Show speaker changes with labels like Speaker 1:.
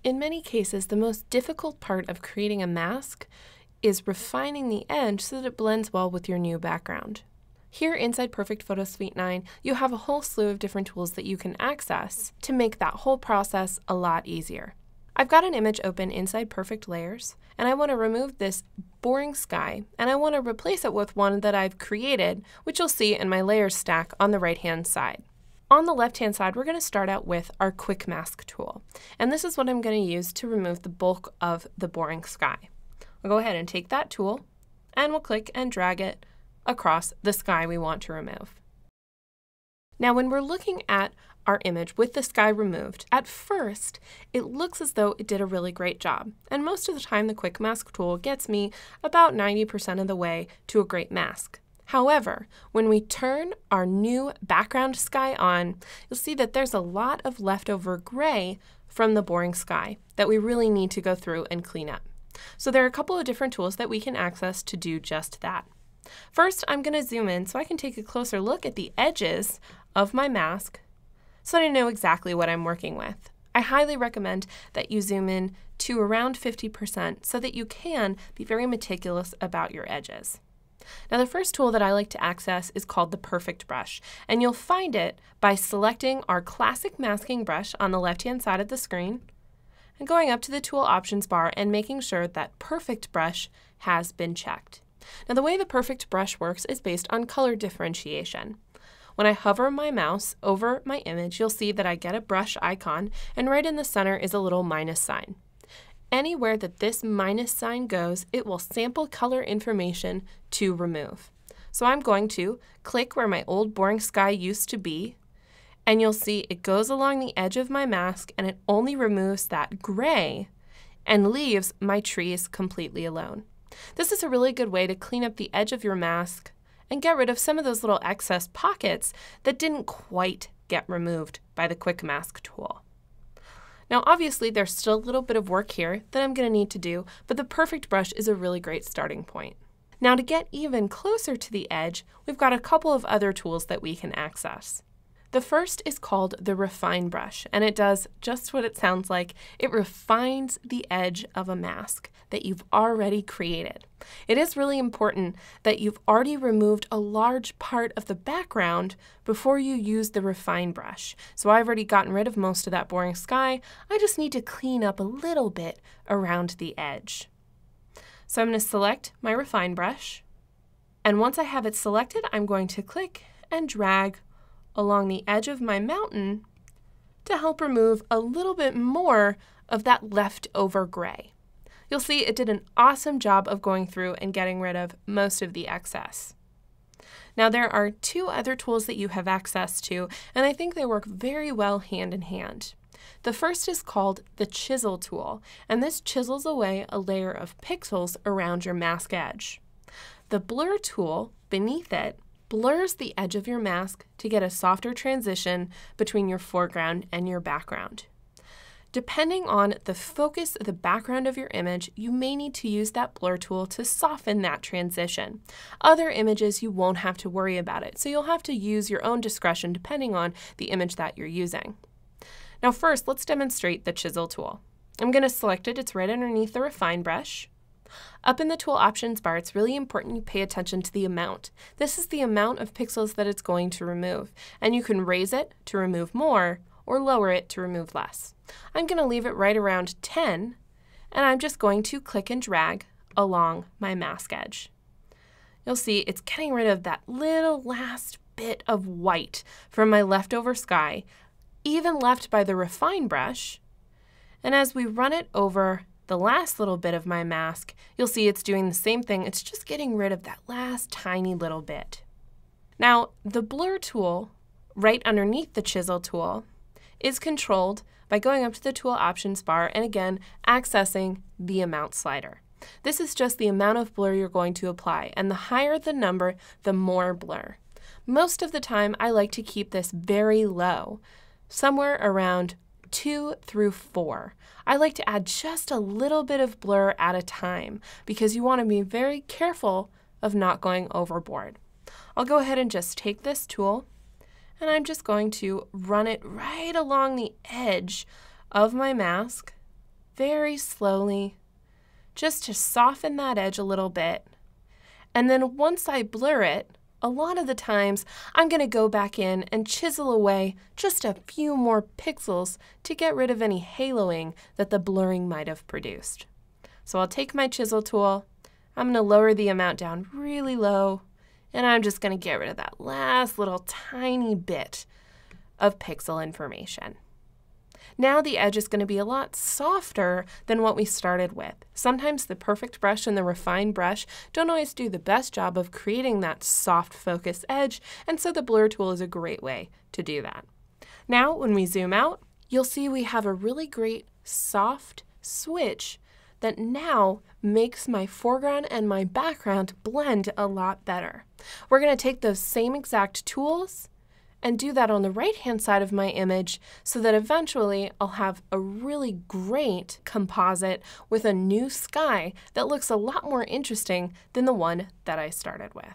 Speaker 1: In many cases, the most difficult part of creating a mask is refining the edge so that it blends well with your new background. Here inside Perfect Photo Suite 9, you have a whole slew of different tools that you can access to make that whole process a lot easier. I've got an image open inside Perfect Layers, and I want to remove this boring sky, and I want to replace it with one that I've created, which you'll see in my layers stack on the right-hand side. On the left-hand side, we're going to start out with our Quick Mask tool, and this is what I'm going to use to remove the bulk of the boring sky. I'll go ahead and take that tool, and we'll click and drag it across the sky we want to remove. Now, when we're looking at our image with the sky removed, at first, it looks as though it did a really great job, and most of the time the Quick Mask tool gets me about 90% of the way to a great mask. However, when we turn our new background sky on, you'll see that there's a lot of leftover gray from the boring sky that we really need to go through and clean up. So there are a couple of different tools that we can access to do just that. First, I'm going to zoom in so I can take a closer look at the edges of my mask so that I know exactly what I'm working with. I highly recommend that you zoom in to around 50% so that you can be very meticulous about your edges. Now, the first tool that I like to access is called the Perfect Brush, and you'll find it by selecting our classic masking brush on the left-hand side of the screen and going up to the tool options bar and making sure that Perfect Brush has been checked. Now, the way the Perfect Brush works is based on color differentiation. When I hover my mouse over my image, you'll see that I get a brush icon, and right in the center is a little minus sign. Anywhere that this minus sign goes, it will sample color information to remove. So I'm going to click where my old boring sky used to be, and you'll see it goes along the edge of my mask, and it only removes that gray and leaves my trees completely alone. This is a really good way to clean up the edge of your mask and get rid of some of those little excess pockets that didn't quite get removed by the Quick Mask tool. Now, obviously, there's still a little bit of work here that I'm going to need to do, but the Perfect Brush is a really great starting point. Now, to get even closer to the edge, we've got a couple of other tools that we can access. The first is called the Refine brush, and it does just what it sounds like. It refines the edge of a mask that you've already created. It is really important that you've already removed a large part of the background before you use the Refine brush. So I've already gotten rid of most of that boring sky. I just need to clean up a little bit around the edge. So I'm going to select my Refine brush, and once I have it selected, I'm going to click and drag along the edge of my mountain to help remove a little bit more of that leftover gray. You'll see it did an awesome job of going through and getting rid of most of the excess. Now, there are two other tools that you have access to, and I think they work very well hand in hand. The first is called the Chisel tool, and this chisels away a layer of pixels around your mask edge. The Blur tool beneath it blurs the edge of your mask to get a softer transition between your foreground and your background. Depending on the focus of the background of your image, you may need to use that blur tool to soften that transition. Other images, you won't have to worry about it, so you'll have to use your own discretion depending on the image that you're using. Now first, let's demonstrate the Chisel tool. I'm going to select it. It's right underneath the Refine brush. Up in the tool options bar, it's really important you pay attention to the amount. This is the amount of pixels that it's going to remove, and you can raise it to remove more or lower it to remove less. I'm going to leave it right around 10, and I'm just going to click and drag along my mask edge. You'll see it's getting rid of that little last bit of white from my leftover sky, even left by the Refine brush, and as we run it over the last little bit of my mask, you'll see it's doing the same thing. It's just getting rid of that last tiny little bit. Now, the Blur tool, right underneath the Chisel tool, is controlled by going up to the tool options bar and again, accessing the amount slider. This is just the amount of blur you're going to apply, and the higher the number, the more blur. Most of the time, I like to keep this very low, somewhere around 2 through 4. I like to add just a little bit of blur at a time because you want to be very careful of not going overboard. I'll go ahead and just take this tool and I'm just going to run it right along the edge of my mask very slowly, just to soften that edge a little bit. And then once I blur it, a lot of the times I'm going to go back in and chisel away just a few more pixels to get rid of any haloing that the blurring might have produced. So I'll take my chisel tool, I'm going to lower the amount down really low, and I'm just going to get rid of that last little tiny bit of pixel information. Now the edge is going to be a lot softer than what we started with. Sometimes the perfect brush and the refined brush don't always do the best job of creating that soft focus edge, and so the blur tool is a great way to do that. Now when we zoom out, you'll see we have a really great soft switch that now makes my foreground and my background blend a lot better. We're going to take those same exact tools and do that on the right-hand side of my image so that eventually I'll have a really great composite with a new sky that looks a lot more interesting than the one that I started with.